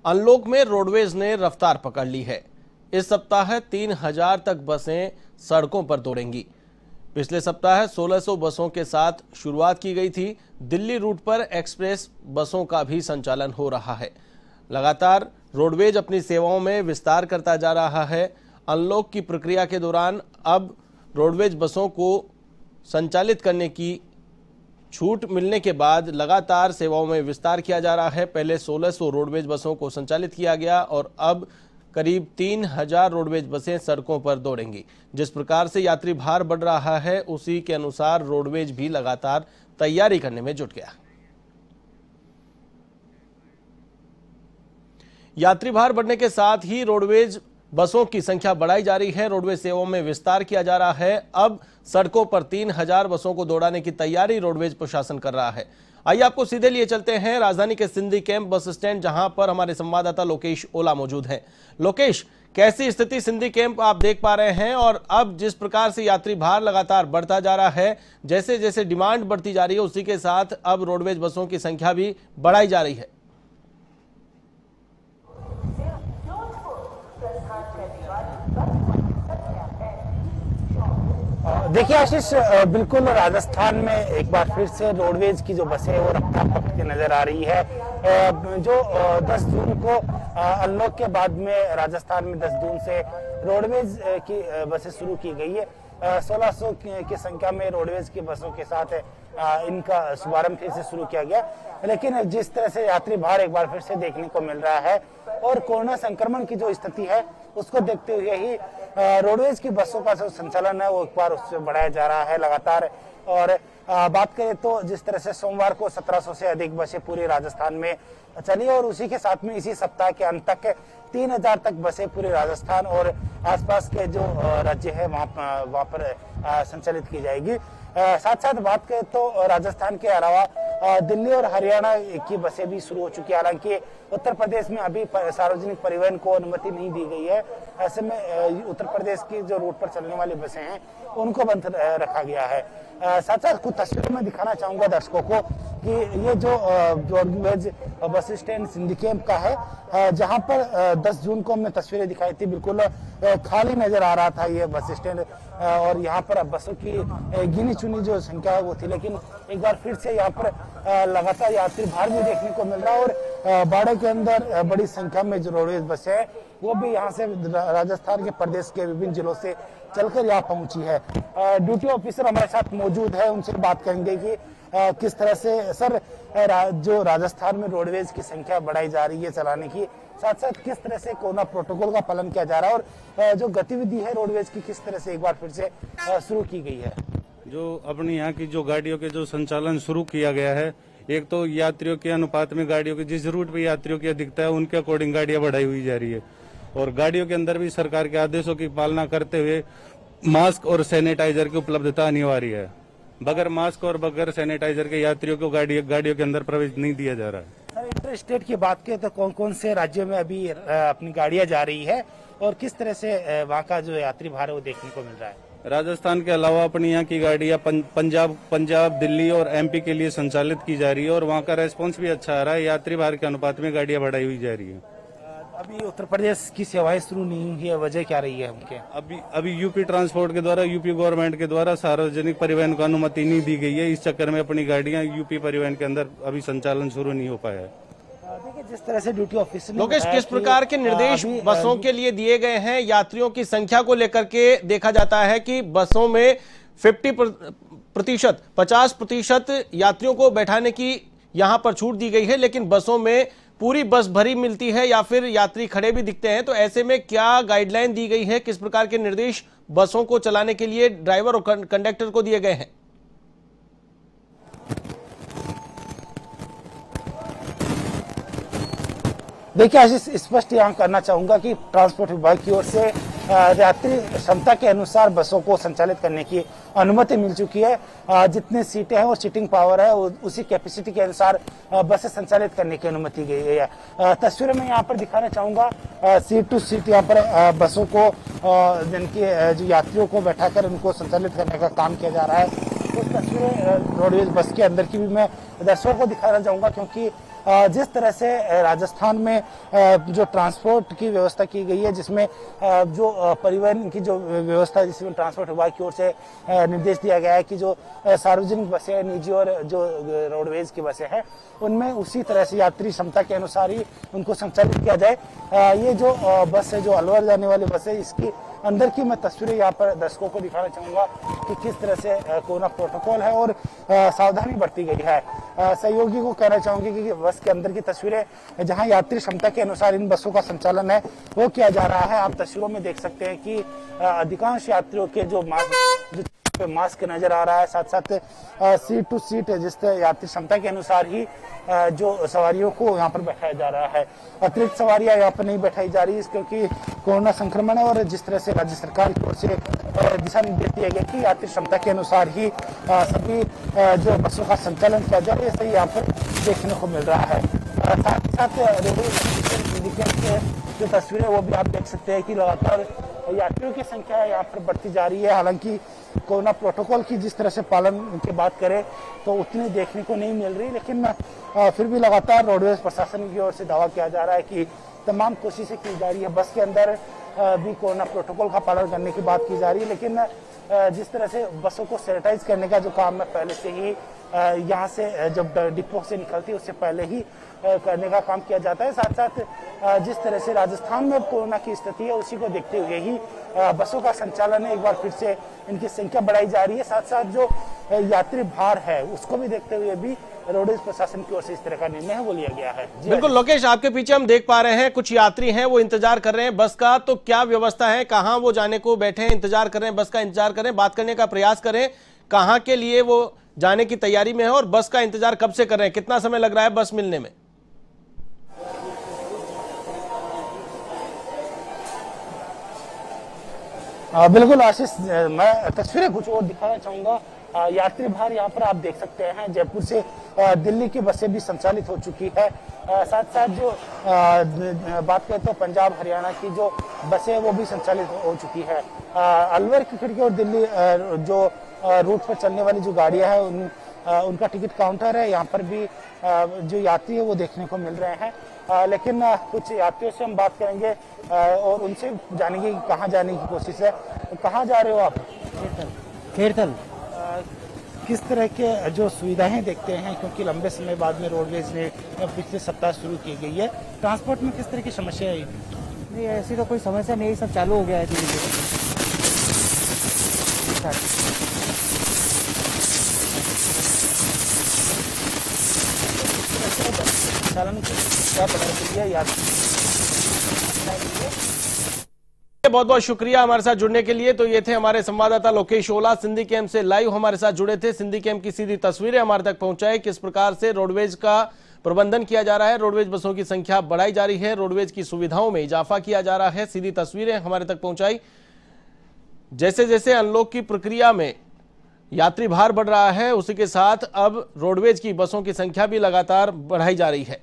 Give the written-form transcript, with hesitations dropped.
Unlock में roadways ने रफ्तार पकड़ ली है। इस सप्ताह 3000 तक बसें सड़कों पर दौड़ेंगी। पिछले सप्ताह 1600 बसों के साथ शुरुआत की गई थी। दिल्ली रूट पर एक्सप्रेस बसों का भी संचालन हो रहा है। लगातार रोडवेज अपनी सेवाओं में विस्तार करता जा रहा है। अनलॉक की प्रक्रिया के दौरान अब रोडवेज बसों को संचालित करने की छूट मिलने के बाद लगातार सेवाओं में विस्तार किया जा रहा है। पहले 1600 रोडवेज बसों को संचालित किया गया और अब करीब 3000 रोडवेज बसें सड़कों पर दौड़ेंगी। जिस प्रकार से यात्री भार बढ़ रहा है उसी के अनुसार रोडवेज भी लगातार तैयारी करने में जुट गया। यात्री भार बढ़ने के साथ ही रोडवेज बसों की संख्या बढ़ाई जा रही है। रोडवेज सेवाओं में विस्तार किया जा रहा है। अब सड़कों पर 3000 बसों को दौड़ाने की तैयारी रोडवेज प्रशासन कर रहा है। आइए आपको सीधे लिए चलते हैं राजधानी के सिंधी कैंप बस स्टैंड, जहां पर हमारे संवाददाता लोकेश ओला मौजूद हैं। लोकेश, कैसी स्थिति सिंधी कैंप आप देख पा रहे हैं? और अब जिस प्रकार से यात्री भार लगातार बढ़ता जा रहा है, जैसे जैसे डिमांड बढ़ती जा रही है उसी के साथ अब रोडवेज बसों की संख्या भी बढ़ाई जा रही है। देखिए आशीष, बिल्कुल राजस्थान में एक बार फिर से रोडवेज की जो बसें वो रफ्तार पकड़ती नजर आ रही है। जो 10 जून को अनलॉक के बाद में राजस्थान में 10 जून से रोडवेज की बसें शुरू की गई है। 1600 की संख्या में रोडवेज की बसों के साथ इनका शुभारंभ फिर से शुरू किया गया। लेकिन जिस तरह से यात्री भार एक बार फिर से देखने को मिल रहा है और कोरोना संक्रमण की जो स्थिति है उसको देखते हुए ही रोडवेज की बसों का जो संचालन है वो एक बार उससे बढ़ाया जा रहा है लगातार। और बात करें तो जिस तरह से सोमवार को 1700 से अधिक बसें पूरे राजस्थान में चली और उसी के साथ में इसी सप्ताह के अंत तक 3000 तक बसें पूरे राजस्थान और आसपास के जो राज्य है वहां पर संचालित की जाएगी। साथ साथ बात करें तो राजस्थान के अलावा दिल्ली और हरियाणा की बसें भी शुरू हो चुकी है। हालांकि उत्तर प्रदेश में अभी सार्वजनिक परिवहन को अनुमति नहीं दी गई है। ऐसे में उत्तर प्रदेश की जो रूट पर चलने वाली बसें हैं उनको बंद रखा गया है। साथ साथ कुछ तस्वीरें मैं दिखाना चाहूंगा दर्शकों को कि ये जो roadways bus stand Sindhi camp का है, जहां पर 10 जून को हमने तस्वीरें दिखाई थी, बिल्कुल खाली नजर आ रहा था ये बस स्टैंड और यहाँ पर बसों की गिनी चुनी जो संख्या है वो थी। लेकिन एक बार फिर से यहाँ पर लगातार यात्री भार भी देखने को मिल रहा है और बाड़े के अंदर बड़ी संख्या में जो रोडवेज बसें हैं वो भी यहाँ से राजस्थान के प्रदेश के विभिन्न जिलों से चलकर यहाँ पहुंची है। ड्यूटी ऑफिसर हमारे साथ मौजूद है, उनसे बात करेंगे कि किस तरह से सर जो राजस्थान में रोडवेज की संख्या बढ़ाई जा रही है चलाने की, साथ साथ किस तरह से कोरोना प्रोटोकॉल का पालन किया जा रहा है और जो गतिविधि है रोडवेज की किस तरह से एक बार फिर से शुरू की गई है। जो अपनी यहाँ की जो गाड़ियों के जो संचालन शुरू किया गया है, एक तो यात्रियों के अनुपात में गाड़ियों की जिस रूट पे यात्रियों की अधिकता है उनके अकॉर्डिंग गाड़ियां बढ़ाई हुई जा रही है और गाड़ियों के अंदर भी सरकार के आदेशों की पालना करते हुए मास्क और सैनिटाइजर की उपलब्धता अनिवार्य है। बगैर मास्क और बगैर सैनिटाइजर के यात्रियों को गाड़ियों के अंदर प्रवेश नहीं दिया जा रहा है। इंटर स्टेट की बात करें तो कौन कौन से राज्यों में अभी अपनी गाड़ियां जा रही है और किस तरह से वहाँ का जो यात्री भार है वो देखने को मिल रहा है? राजस्थान के अलावा अपनी यहाँ की गाड़ियाँ पंजाब, दिल्ली और एमपी के लिए संचालित की जा रही है और वहाँ का रेस्पॉन्स भी अच्छा आ रहा है। यात्री भार के अनुपात में गाड़ियाँ बढ़ाई हुई जा रही है। अभी उत्तर प्रदेश की सेवाएं शुरू नहीं हुई है, वजह क्या रही है उनके? अभी यूपी ट्रांसपोर्ट के द्वारा, यूपी गवर्नमेंट के द्वारा सार्वजनिक परिवहन को अनुमति नहीं दी गई है। इस चक्कर में अपनी गाड़ियां यूपी परिवहन के अंदर अभी संचालन शुरू नहीं हो पाया है। देखिए जिस तरह से ड्यूटी ऑफिसर लोकेश, किस प्रकार के निर्देश बसों के लिए दिए गए हैं? यात्रियों की संख्या को लेकर के देखा जाता है कि बसों में 50% यात्रियों को बैठाने की यहां पर छूट दी गई है, लेकिन बसों में पूरी बस भरी मिलती है या फिर यात्री खड़े भी दिखते हैं। तो ऐसे में क्या गाइडलाइन दी गई है? किस प्रकार के निर्देश बसों को चलाने के लिए ड्राइवर और कंडक्टर को दिए गए हैं? देखिए आशीष, स्पष्ट यहाँ करना चाहूंगा कि ट्रांसपोर्ट विभाग की ओर से यात्री क्षमता के अनुसार बसों को संचालित करने की अनुमति मिल चुकी है। जितने सीटें हैं और सीटिंग पावर है उसी कैपेसिटी के अनुसार बसें संचालित करने की अनुमति गई है। तस्वीरें मैं यहाँ पर दिखाना चाहूंगा, सीट टू सीट यहाँ पर बसों को जिनके जो यात्रियों को बैठाकर उनको संचालित करने का काम किया जा रहा है। उस तस्वीरें रोडवेज बस के अंदर की भी मैं दर्शकों को दिखाना चाहूंगा, क्योंकि जिस तरह से राजस्थान में जो ट्रांसपोर्ट की व्यवस्था की गई है, जिसमें जो परिवहन की जो व्यवस्था है, जिसमें ट्रांसपोर्ट विभाग की ओर से निर्देश दिया गया है कि जो सार्वजनिक बसें, निजी और जो रोडवेज की बसें हैं, उनमें उसी तरह से यात्री क्षमता के अनुसार ही उनको संचालित किया जाए। ये जो बस है, जो अलवर जाने वाली बस है, इसकी अंदर की मैं तस्वीरें यहाँ पर दर्शकों को दिखाना चाहूंगा कि किस तरह से कोरोना प्रोटोकॉल है और सावधानी बरती गई है। सहयोगी को कहना चाहूंगी कि बस के अंदर की तस्वीरें, जहां यात्री क्षमता के अनुसार इन बसों का संचालन है वो किया जा रहा है। आप तस्वीरों में देख सकते हैं कि अधिकांश यात्रियों के जो मास्क नजर आ रहा है, साथ साथ सीट टू सीट जिस यात्री क्षमता के अनुसार ही जो सवारियों को यहाँ पर बैठाया जा रहा है। अतिरिक्त सवारियां यहाँ पर नहीं बैठाई जा रही, क्योंकि कोरोना संक्रमण है और जिस तरह से राज्य सरकार की ओर से दिशा निर्देश दिए गए कि यात्री क्षमता के अनुसार ही सभी जो बसों का संचालन किया जा रहा है, ऐसे ही यहाँ पर देखने को मिल रहा है। साथ ही साथ रेलवे जो तस्वीरें वो भी आप देख सकते हैं कि लगातार यात्रियों की संख्या यहाँ पर बढ़ती जा रही है। हालांकि कोरोना प्रोटोकॉल की जिस तरह से पालन की बात करें तो उतनी देखने को नहीं मिल रही, लेकिन फिर भी लगातार रोडवेज प्रशासन की ओर से दावा किया जा रहा है कि तमाम कोशिशें की जा रही है। बस के अंदर भी कोरोना प्रोटोकॉल का पालन करने की बात की जा रही है, लेकिन जिस तरह से बसों को सैनिटाइज करने का जो काम है पहले से ही यहाँ से जब डिपो से निकलती है उससे पहले ही करने का काम किया जाता है। साथ साथ जिस तरह से राजस्थान में कोरोना की स्थिति है उसी को देखते हुए ही बसों का संचालन है, एक बार फिर से इनकी संख्या बढ़ाई जा रही है। साथ साथ जो यात्री भार है उसको भी देखते हुए भी रोडवेज प्रशासन की ओर से इस तरह का निर्णय है वो लिया गया है। बिल्कुल लोकेश, आपके पीछे हम देख पा रहे हैं कुछ यात्री हैं वो इंतजार कर रहे हैं बस का, तो क्या व्यवस्था है, कहाँ वो जाने को बैठे हैं, इंतजार कर रहे हैं, बस का इंतजार करें, बात करने का प्रयास करें, कहाँ के लिए वो जाने की तैयारी में है और बस का इंतजार कब से कर रहे हैं, कितना समय लग रहा है बस मिलने में? बिल्कुल आशीष, मैं तस्वीरें कुछ और दिखाना चाहूंगा। यात्री भार यहाँ पर आप देख सकते हैं, जयपुर से दिल्ली की बसें भी संचालित हो चुकी है। साथ साथ जो बात करें तो पंजाब हरियाणा की जो बसें वो भी संचालित हो चुकी है। अलवर की खिड़की और दिल्ली जो रूट पर चलने वाली जो गाड़ियां हैं उनका टिकट काउंटर है, यहाँ पर भी जो यात्री है वो देखने को मिल रहे हैं। लेकिन कुछ यात्रियों से हम बात करेंगे और उनसे जानेंगे कि कहाँ जाने की कोशिश है। कहाँ जा रहे हो आप? खेरतल। किस तरह के जो सुविधाएं देखते हैं, क्योंकि लंबे समय बाद में रोडवेज ने पिछले सप्ताह शुरू की गई है, ट्रांसपोर्ट में किस तरह की समस्या है? नहीं, ऐसी तो कोई समस्या नहीं, सब चालू हो गया है धीरे धीरे। बहुत बहुत शुक्रिया हमारे साथ जुड़ने के लिए। तो ये थे हमारे संवाददाता लोकेश ओला, सिंधी कैंप से लाइव हमारे साथ जुड़े थे। सिंधी कैंप की सीधी तस्वीरें हमारे तक पहुंचाई, किस प्रकार से रोडवेज का प्रबंधन किया जा रहा है, रोडवेज बसों की संख्या बढ़ाई जा रही है, रोडवेज की सुविधाओं में इजाफा किया जा रहा है, सीधी तस्वीरें हमारे तक पहुंचाई। जैसे जैसे अनलॉक की प्रक्रिया में यात्री भार बढ़ रहा है, उसी के साथ अब रोडवेज की बसों की संख्या भी लगातार बढ़ाई जा रही है।